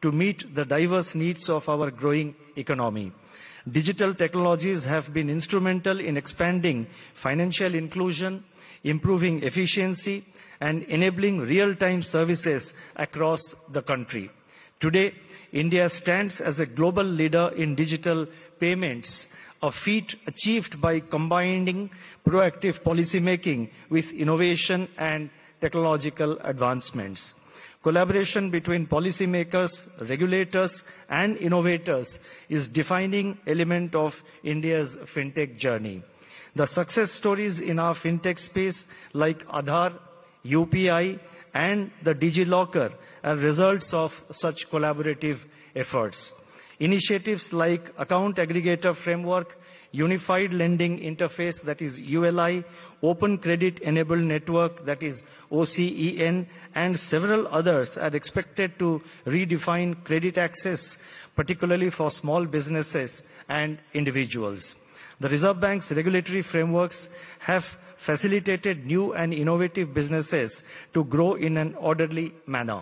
to meet the diverse needs of our growing economy. Digital technologies have been instrumental in expanding financial inclusion, improving efficiency, and enabling real-time services across the country. Today, India stands as a global leader in digital payments, a feat achieved by combining proactive policymaking with innovation and technological advancements. Collaboration between policymakers, regulators, and innovators is defining element of India's fintech journey. The success stories in our fintech space like Aadhaar, UPI, and the DigiLocker are results of such collaborative efforts. Initiatives like Account Aggregator Framework, Unified Lending Interface, that is ULI, Open Credit Enabled Network, that is OCEN, and several others are expected to redefine credit access, particularly for small businesses and individuals. The Reserve Bank's regulatory frameworks have facilitated new and innovative businesses to grow in an orderly manner.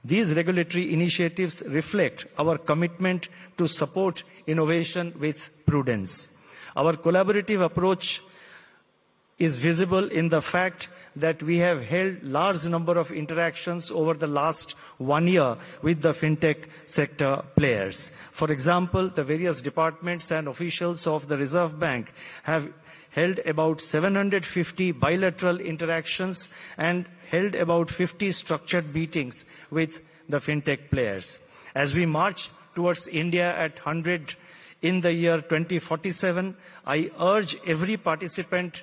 These regulatory initiatives reflect our commitment to support innovation with prudence. Our collaborative approach is visible in the fact that we have held large number of interactions over the last 1 year with the fintech sector players. For example, the various departments and officials of the Reserve Bank have held about 750 bilateral interactions and held about 50 structured meetings with the fintech players. As we march towards India at 100 in the year 2047, I urge every participant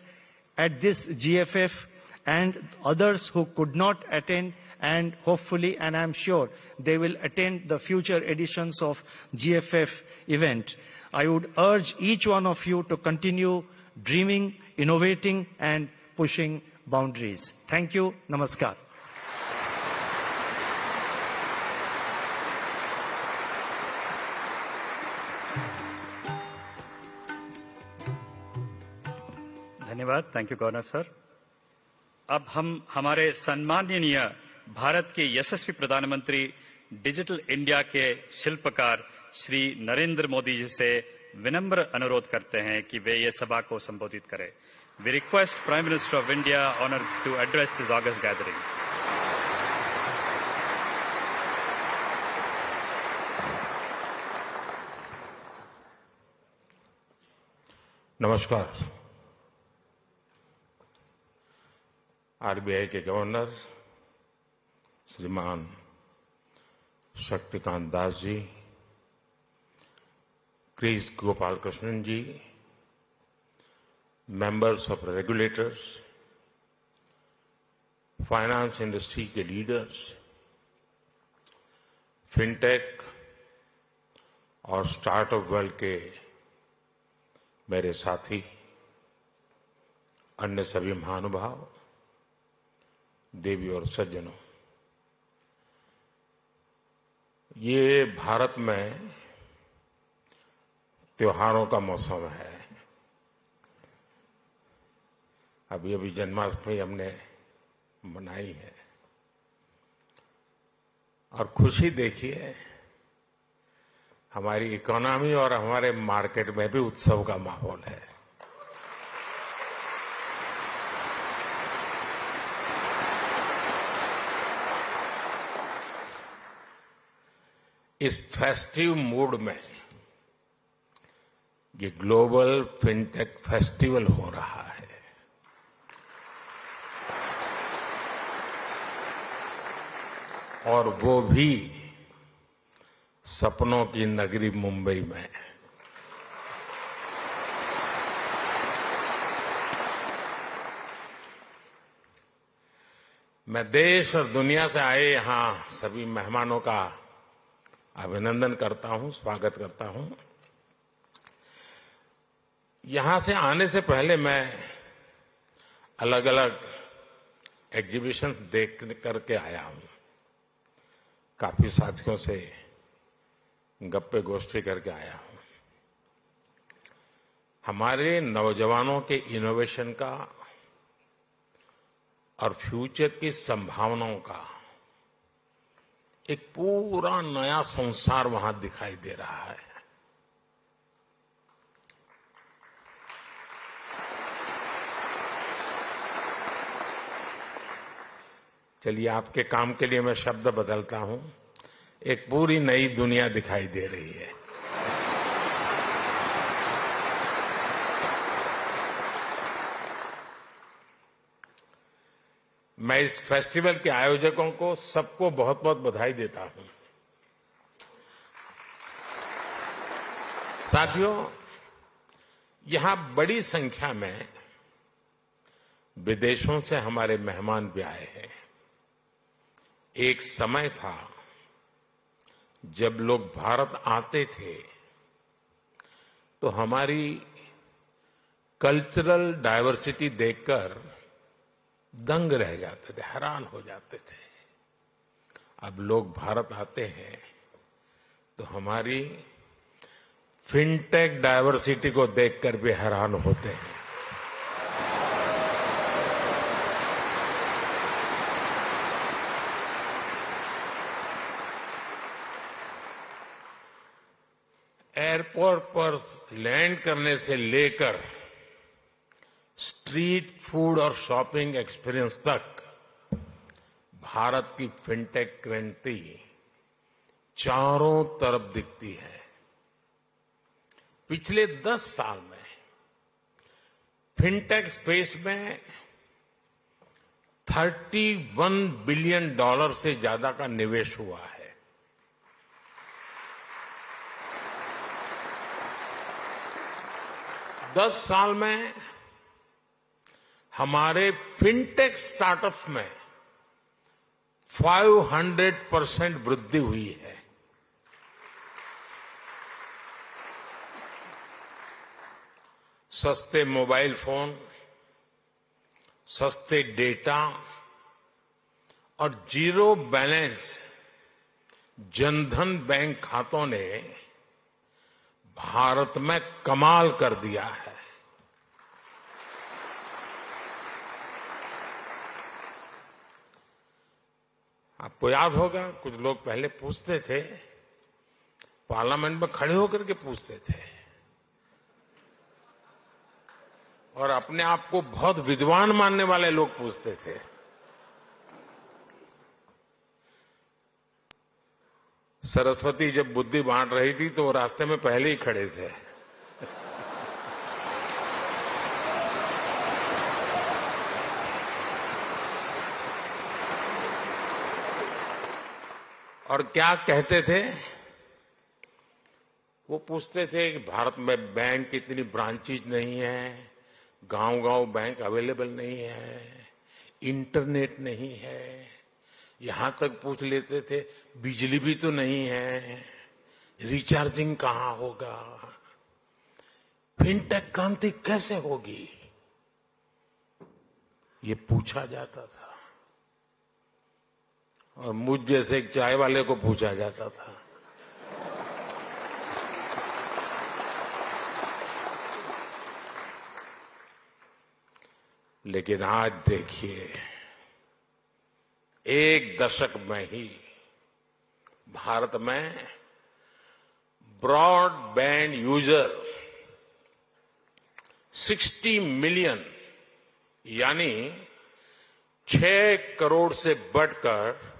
at this GFF and others who could not attend, and hopefully, and I'm sure, they will attend the future editions of GFF event. I would urge each one of you to continue dreaming, innovating, and pushing boundaries. Thank you. Namaskar. धन्यवाद. Thank you governor sir. अब हम हमारे सम्माननीय भारत के यशस्वी प्रधानमंत्री digital India के शिल्पकार श्री नरेंद्र मोदी जी से विनम्र अनुरोध करते हैं कि वे ये सभा को संबोधित करें. We request prime minister of India honour to address this august gathering. नमस्कार. आरबीआई के गवर्नर श्रीमान Shaktikanta Das ji, Kris Gopalakrishnan ji, members of regulators, finance industry के लीडर्स, फिनटेक और स्टार्टअप वर्ल्ड के मेरे साथी, अन्य सभी महानुभाव, देवी और सज्जनों, ये भारत में त्योहारों का मौसम है. अभी जन्माष्टमी हमने मनाई है और खुशी देखिए, हमारी इकोनॉमी और हमारे मार्केट में भी उत्सव का माहौल है. इस फेस्टिव मूड में ये ग्लोबल फिनटेक फेस्टिवल हो रहा है. और वो भी सपनों की नगरी मुंबई में. मैं देश और दुनिया से आए यहां सभी मेहमानों का अभिनंदन करता हूं, स्वागत करता हूं. यहां से आने से पहले मैं अलग अलग एग्जीबिशंस देख करके आया हूं. काफी साथियों से गप्पे गोष्ठी करके आया हूं. हमारे नौजवानों के इनोवेशन का और फ्यूचर की संभावनाओं का एक पूरा नया संसार वहां दिखाई दे रहा है। चलिए, आपके काम के लिए मैं शब्द बदलता हूं। एक पूरी नई दुनिया दिखाई दे रही है। मैं इस फेस्टिवल के आयोजकों को सबको बहुत बहुत बधाई देता हूं। साथियों, यहां बड़ी संख्या में विदेशों से हमारे मेहमान भी आए हैं। एक समय था जब लोग भारत आते थे तो हमारी कल्चरल डायवर्सिटी देखकर दंग रह जाते थे, हैरान हो जाते थे। अब लोग भारत आते हैं तो हमारी फिनटेक डायवर्सिटी को देखकर भी हैरान होते हैं। एयरपोर्ट पर लैंड करने से लेकर स्ट्रीट फूड और शॉपिंग एक्सपीरियंस तक भारत की फिनटेक क्रांति चारों तरफ दिखती है। पिछले 10 साल में फिनटेक स्पेस में $31 बिलियन से ज्यादा का निवेश हुआ है। दस साल में हमारे फिनटेक स्टार्टअप्स में 500% वृद्धि हुई है। सस्ते मोबाइल फोन, सस्ते डेटा और जीरो बैलेंस जनधन बैंक खातों ने भारत में कमाल कर दिया है। आपको याद होगा, कुछ लोग पहले पूछते थे, पार्लियामेंट में खड़े होकर के पूछते थे और अपने आप को बहुत विद्वान मानने वाले लोग पूछते थे। सरस्वती जब बुद्धि बांट रही थी तो वो रास्ते में पहले ही खड़े थे। और क्या कहते थे? वो पूछते थे कि भारत में बैंक की इतनी ब्रांचेज नहीं है, गांव-गांव बैंक अवेलेबल नहीं है, इंटरनेट नहीं है। यहां तक पूछ लेते थे बिजली भी तो नहीं है, रिचार्जिंग कहां होगा, फिनटेक क्रांति कैसे होगी, ये पूछा जाता था। और मुझ जैसे एक चाय वाले को पूछा जाता था। लेकिन आज देखिए, एक दशक में ही भारत में ब्रॉडबैंड यूजर 60 मिलियन यानी 6 करोड़ से बढ़कर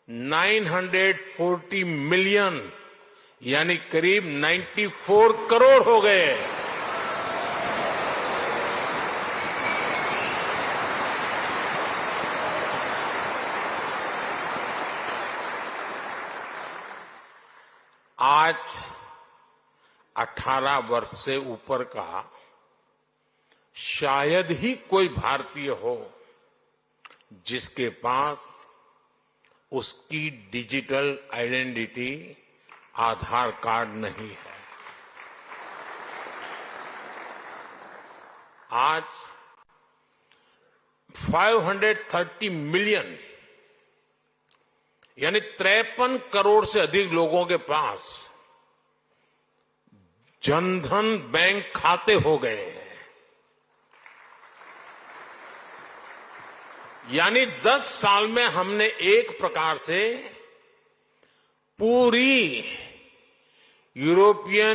940 मिलियन यानी करीब 94 करोड़ हो गए। आज 18 वर्ष से ऊपर का शायद ही कोई भारतीय हो जिसके पास उसकी डिजिटल आइडेंटिटी आधार कार्ड नहीं है। आज 530 मिलियन यानी 53 करोड़ से अधिक लोगों के पास जनधन बैंक खाते हो गए हैं। यानी 10 साल में हमने एक प्रकार से पूरी यूरोपियन